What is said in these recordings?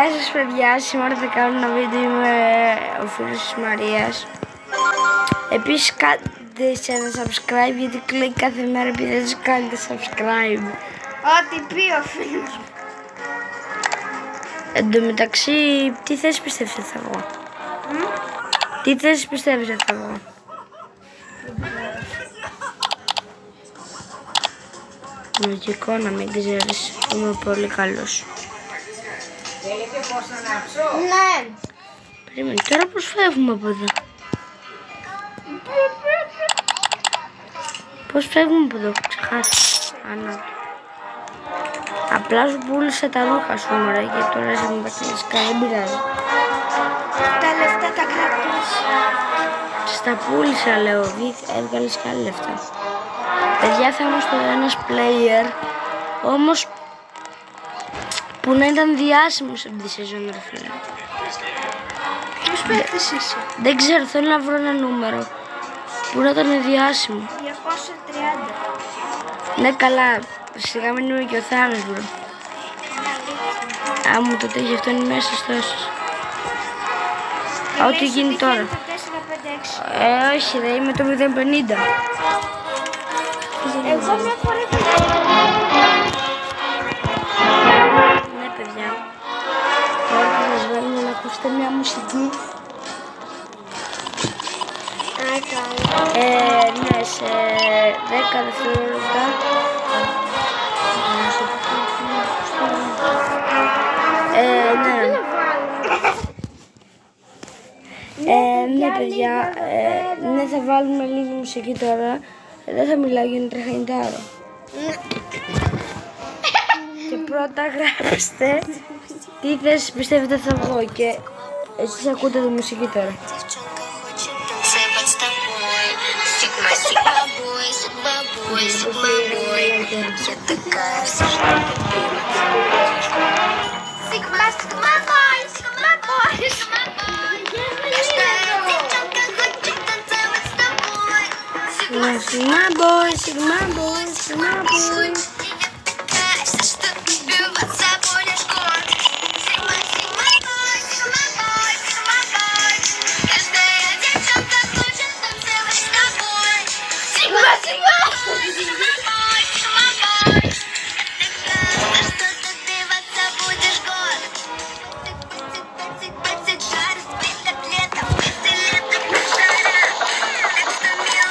Γεια σας παιδιά, σήμερα θα κάνω ένα βίντεο, είμαι ο φίλος της Μαρίας. Επίσης κάντε σε ένα subscribe γιατί κλαίει κάθε μέρα επειδή δεν κάνετε subscribe. Ό,τι πει ο φίλος μου. Εν τω μεταξύ, τι θέση πιστεύεις ότι θα βγω? Τι θέση πιστεύεις ότι θα βγω? Λογικό να μην ξέρεις, είμαι πολύ καλός. Θέλετε πώς να ανάψω? Ναι. Περίμενε, τώρα πώς φεύγουμε από εδώ? Πώς φεύγουμε από εδώ, έχω ξεχάσει. Ανά. Απλά σου πούλησα τα ρούχα σου, μωρέ, και τώρα είσαι με τα κλασικά, δεν πειράζει. Τα λεφτά τα κρατούς. Στα πούλησα, λέω, έβγαλες και άλλα λεφτά. Παιδιά, θα είμαστε ένας player, όμως που να ήταν διάσημος από τη σεζόν, ρε φίλε. Ποιος παίκτης είσαι? Δεν ξέρω, θέλω να βρω ένα νούμερο που να ήταν διάσημο. 230. Ναι, καλά, σιγά μην είμαι και ο Θάνος, μπρο. Αν μου το τέχει αυτό είναι μέσα στο έσως. Ό,τι γίνει τώρα. Όχι, δεν είμαι το 050. Εγώ μια φορά Ναι, παιδιά. Τώρα θα σας βάλουμε να ακούσετε μια μουσική. Ναι, σε 10 δευτερόλεπτα. Ναι, παιδιά, ναι, θα βάλουμε λίγη μουσική τώρα. Δεν θα μιλάω για να τρεχανιτάρω. Και πρώτα γράψτε τι θέση πιστεύετε θα βγω και εσείς ακούτε τη μουσική τώρα. Sigma boy, Sigma boy, Sigma boy.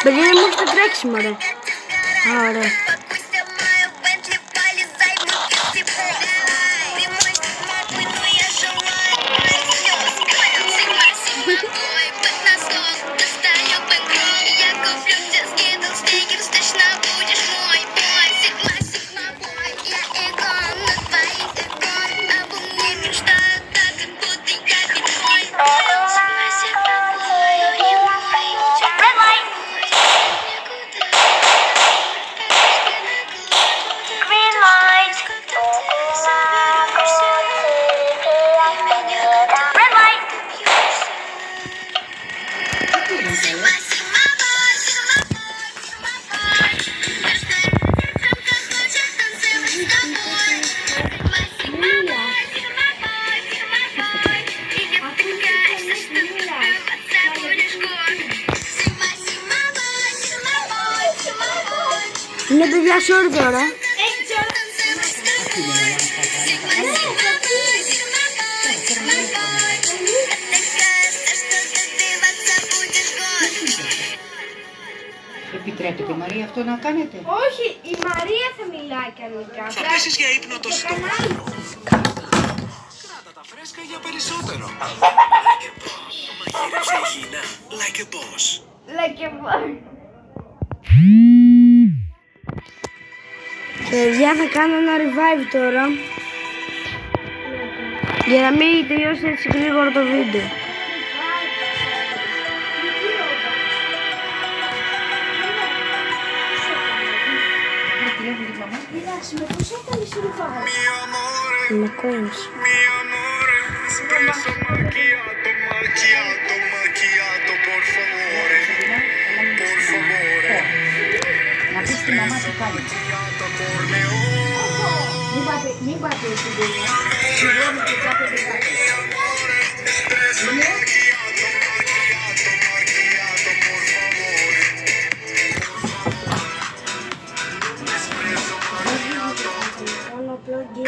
Παιδιά, δεν μου έχετε τρέξει, μωρέ. Ωραία. Είναι παιδιά sorry τώρα. Επιτρέπετε Μαρία αυτό να κάνετε? Όχι, η Μαρία θα μιλάει κανονικά. Θα πέσεις για ύπνο το στόμα. Κράτα τα φρέσκα για περισσότερο. Like a boss. Μαγείρεψε υγιεινά. Like a boss. Like a boss. Παιδιά, θα κάνω ένα revive τώρα για να μην τελειώσει έτσι γρήγορα το βίντεο. Με πώς έκανες revive? Με coins. Να πεις τη μαμά τι κάνει. Μην πάτε στην δουλειά. Συγγνώμη και κάθε δεκάτε.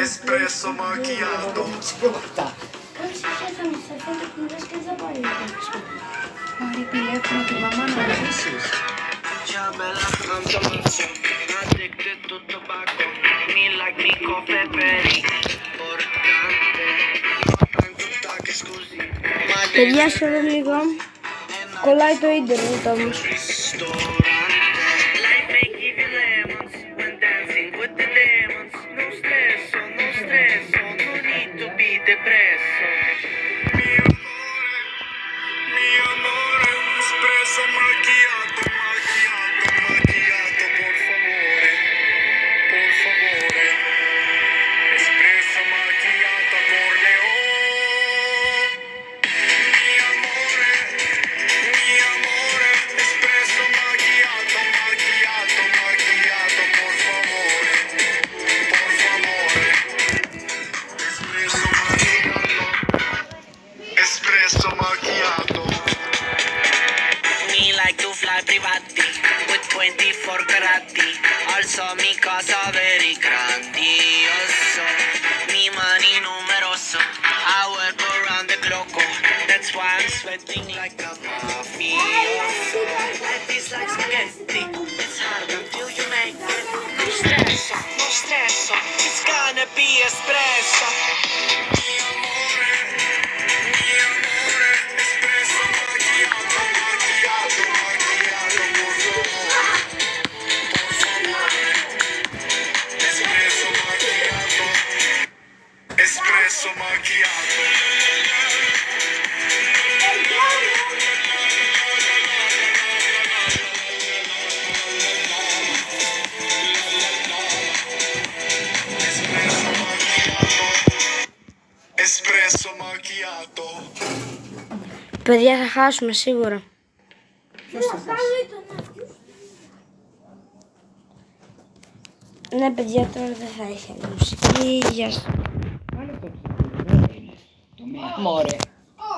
Espresso macchiato. Κάτσε θα μου σταθώ και την δες και δεν πάρει να παίξω. Πάρε τηλέφωνο τη μαμά να ρωτήσεις. Παιδιά, σε εδώ λίγο κολλάει το ίντερνετ όμως. Privati with 24 carati. Also mi casa very grandioso. Mi money numeroso. I work around the clock. That's why I'm sweating like a mafioso. Life is like spaghetti. It's hard until you make it. No stress, no stress. It's gonna be espresso. Espresso macchiato. Espresso macchiato. Παιδιά, θα χάσουμε σίγουρα. Ποιος θα χάσει? Ναι, παιδιά, τώρα δεν θα έχει άλλη μουσική. Γεια σας. Βάλε το ψηφίο. Το μία. Μωρέ.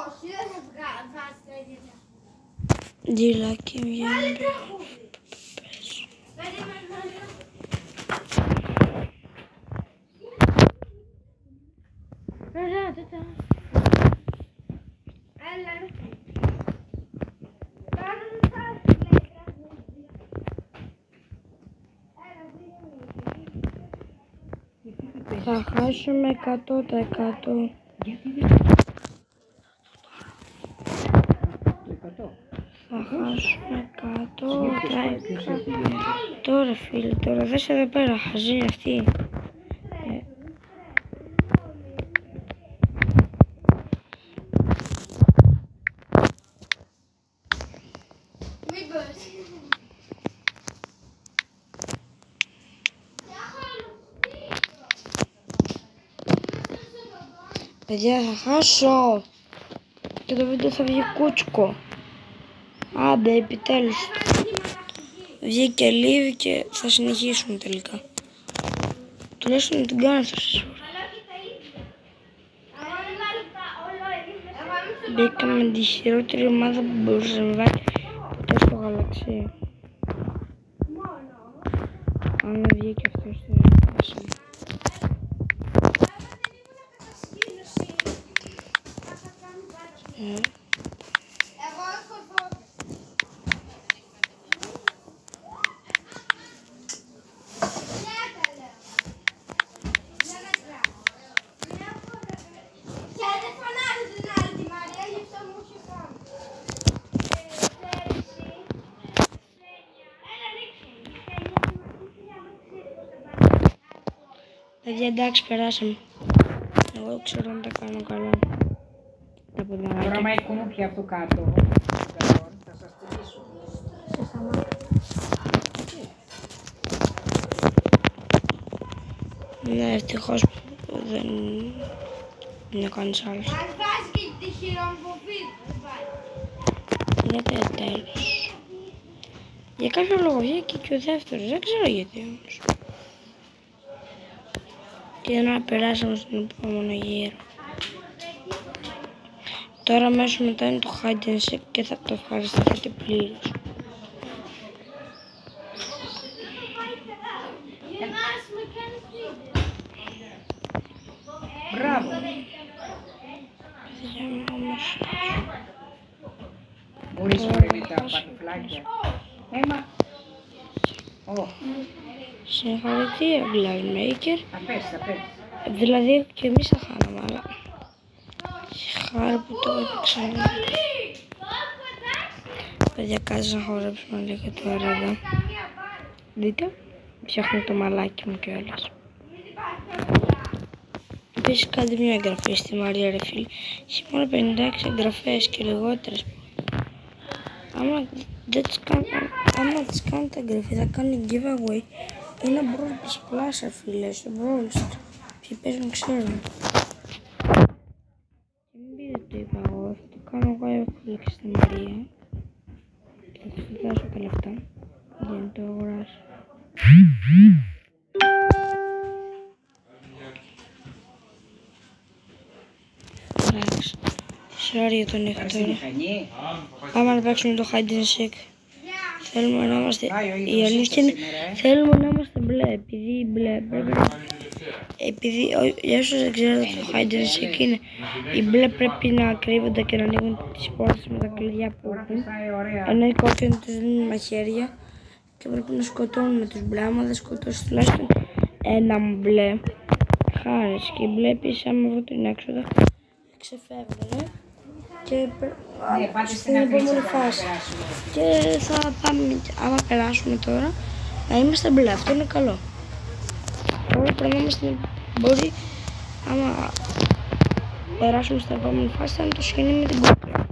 Όχι, δεν θα βγάζει τα ίδια. Ντυλάκι βγαίνει. Θα χάσουμε 100%. Γιατί δεν το 100. Θα χάσουμε 100%. Τώρα φίλε, τώρα δες εδώ πέρα, χαζή αυτή. Παιδιά, θα χάσω και το βίντεο θα βγει κούτσικο. Άντε, επιτέλους βγήκε live και θα συνεχίσουμε τελικά. Τουλάχιστον να την κάνω αυτό σίγουρα. Μπήκαμε τη χειρότερη ομάδα που μπορούσε να βάλει ποτέ στο γαλαξία. Αν βγήκε αυτό στο γαλαξία. Εγώ έχω δώσει. Δεν μετράω. Και δεν φωνάζει την άλλη τη Μαρία, γι' αυτό μου είχε κάνει. Έλα ρίξε. Παιδιά, εντάξει, περάσαμε. Εγώ ξέρω να τα κάνω καλά. Τα Τώρα ποδαράκια. μα έχει κουνούπια από κάτω. Θα σας τυπήσω. Ναι, ευτυχώς που δεν είναι κανείς άλλος. Αν βάζει και τη χειρομβοβή, δεν βάζει. Γιατί τέλος. Για κάποιο λόγο βγήκε και ο δεύτερος, δεν ξέρω γιατί όμως. Και να περάσαμε στον επόμενο γύρο. Τώρα αμέσως μετά είναι το hide and seek και θα το ευχαριστηθείτε πλήρως. Μπράβο. Μπορείς μωρέ με τα πατουφλάκια. Έμα. Συγχαρητήρια Glassmaker. Θα πες. Δηλαδή και εμείς θα χάναμε, αλλά χάρη που το έπαιξαμε. Παιδιά, κάτσε να χορέψουμε λίγο τώρα εδώ. Δείτε, φτιάχνω το μαλάκι μου κιόλας. Επίσης κάντε μια εγγραφή στη Μαρία ρε φίλοι. Έχει μόνο 56 εγγραφές και λιγότερες. Άμα τις κάνετε εγγραφή θα κάνω giveaway. Είναι Brawl Plus φίλε, στο Brawl Stars. Ποιοι παίζουν ξέρουν. Και μην πείτε το είπα εγώ, θα το κάνω εγώ εύκολα και στη Μαρία. Και θα του δώσω τα λεφτά για να το αγοράσω. Εντάξει, sorry για τον ήχο τώρα. Πάμε να παίξουμε το hide and seek. Θέλουμε να είμαστε, η αλήθεια είναι, θέλουμε να είμαστε μπλε, επειδή μπλε πρέπει να... Επειδή, για όσους δεν ξέρετε, το hide and seek είναι, οι μπλε πρέπει να κρύβονται και να ανοίγουν τις πόρτες με τα κλειδιά που έχουν. Ενώ οι κόκκινοι τους δίνουν μαχαίρια και πρέπει να σκοτώνουμε τους μπλε. Άμα δεν σκοτώσεις τουλάχιστον έναν μπλε, χάρης. Και οι μπλε επίσης, άμα βρουν την έξοδο, ξεφεύγουν και στην επόμενη φάση. Και θα πάμε, άμα περάσουμε τώρα, να είμαστε μπλε. Αυτό είναι καλό. Τώρα πρέπει να είμαστε, μπορεί, άμα περάσουμε στην επόμενη φάση, θα είναι το σκηνή με την κόκκινη.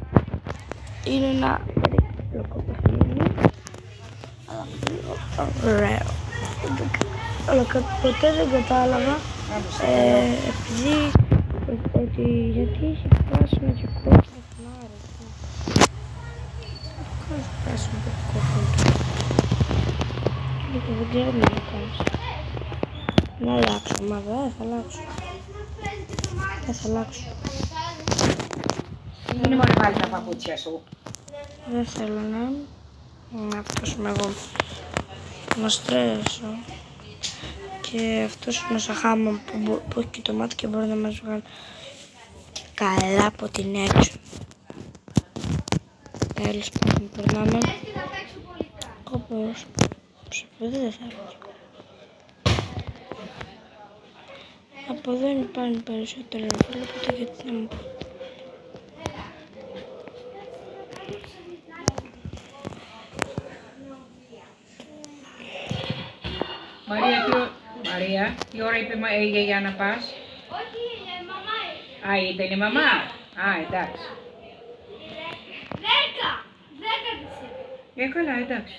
Είναι ένα περίπλοκο παιχνίδι, αλλά ωραίο. Αλλά ποτέ δεν κατάλαβα, γιατί έχει πράσινο και κόκκινο φανάρι. Κάνεις πράσινο και κόκκινο. Δεν ξέρω τι να κάνεις. Να αλλάξω, μα δεν θα αλλάξω. Δεν θα αλλάξω. Είναι μόνο πάλι τα παπούτσια σου. Δεν θέλω να αυτός είμαι εγώ. Να στρέσω. Και αυτός είναι ο Σαχάμα που έχει και το μάτι και μπορεί να μας βγάλει καλά από την έξω. Τέλος πάντων, περνάμε. Όπως ψηφοδί δεν θα έρθει. Από εδώ υπάρχουν περισσότερα ρεφίλ, οπότε γιατί να μου πω. Μαρία, τι ώρα είπε η γιαγιά να πας? Όχι, μαμά. Α, ήταν η μαμά. Α, εντάξει. 10 της είπε. Καλά, εντάξει.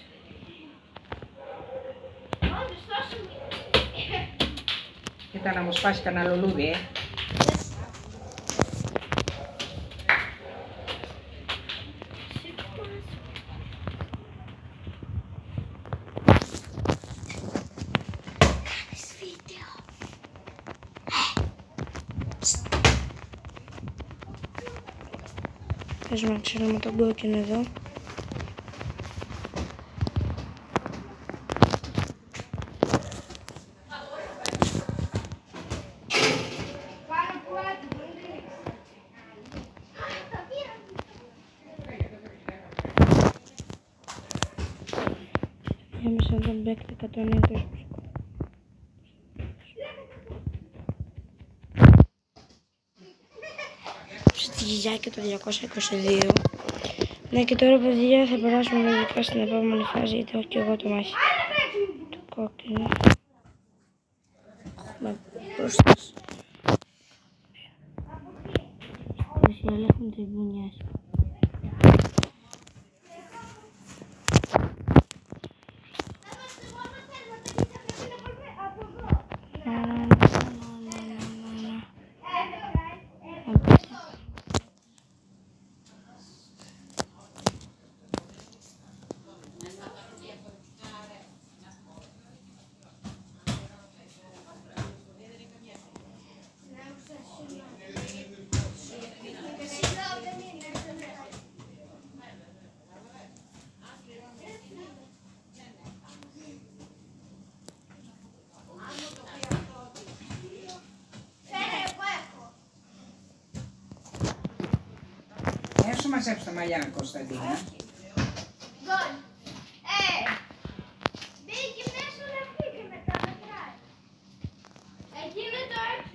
Όντως, τόσο Κοίτα να μου σπάσει κανένα λουλούδι, Πες να ξέρουμε τον κόκκινο εδώ. Έμεσα τον παίκτη 120. Στη γιαγιά το 222. Ναι, και τώρα παιδιά θα περάσουμε λογικά στην επόμενη φάση, γιατί έχω και εγώ το μάχη του κόκκινου. Έχουμε μπροστάς. Όσοι άλλοι έχουν τις μπουνιές. μαζέψει τα μαλλιά, Κωνσταντίνα. Γκολ. Μπήκε μέσα όλα αυτή και μετά μετράει. Εκεί είναι το έξω.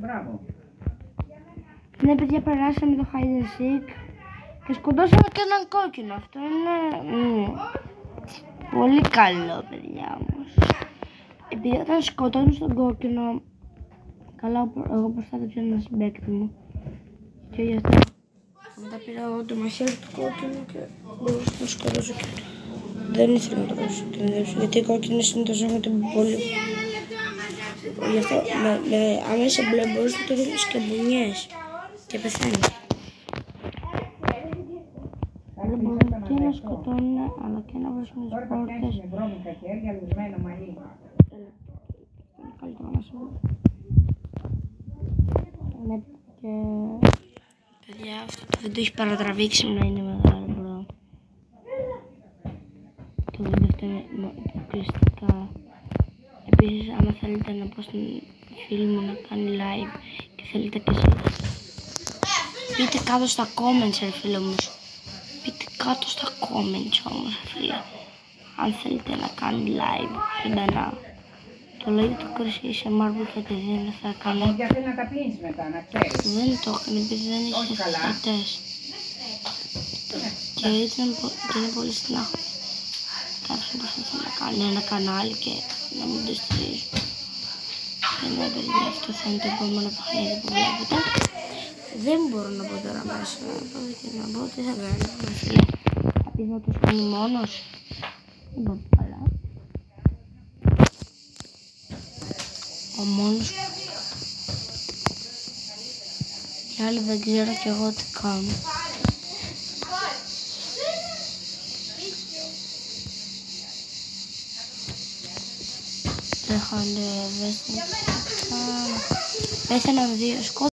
Μπράβο. Ναι, παιδιά, περάσαμε το hide and seek και σκοτώσαμε και έναν κόκκινο. Αυτό είναι πολύ καλό, παιδιά, όμως. Επειδή όταν σκοτώνεις τον κόκκινο, καλά, εγώ προστάτεψα ένα συμπαίκτη μου και γι' αυτό μετά πήρα εγώ το μαχαίρι του κόκκινου και μπορούσα να σκοτώσω και δεν ήθελα να το κινδυνεύσω, γιατί οι κόκκινοι συνήθως έχουν την πολύ. Γι' αυτό με άμεσα μπλε μπορείς να το ρίχνεις και μπουνιές και πεθαίνει. Δεν μπορούν και να σκοτώνουν αλλά και να βρίσκουν τις πόρτες. Με βρώμικα χέρια, λουσμένο μαλλί. Καλύτερα να σου πω. Ναι, και... Παιδιά, αυτό το βίντεο έχει παρατραβήξει να είναι μεγάλο, μπρο. Το βίντεο αυτό είναι υποκλειστικά. Επίσης, άμα θέλετε να πω στην φίλη μου να κάνει live και θέλετε και εσείς, πείτε κάτω στα comments, ρε φίλε μου. Πείτε κάτω στα comments όμως, ρε φίλε. Αν θέλετε να κάνει live ζωντανά. Το λέει το Chris ASMR που είχατε δει να θα κάνω. Γιατί να τα πλύνεις μετά, να ξέρεις. Δεν το έκανε επειδή δεν είχε θεατές. Και είναι πολύ στενάχο. Κάποιος προσπαθεί να κάνει ένα κανάλι και να μην το στηρίζει. Και ναι, παιδιά, αυτό θα είναι το επόμενο παιχνίδι που βλέπετε. Δεν μπορώ να πω τώρα μέσα και να πω τι θα κάνω. Θα πεις να το κάνει μόνος. Δεν πω καλά. Ο μόνος. Οι άλλοι δεν ξέρω κι εγώ τι κάνω. Έχανε ευαίσθητα. Πέθαναν 2 σκότ.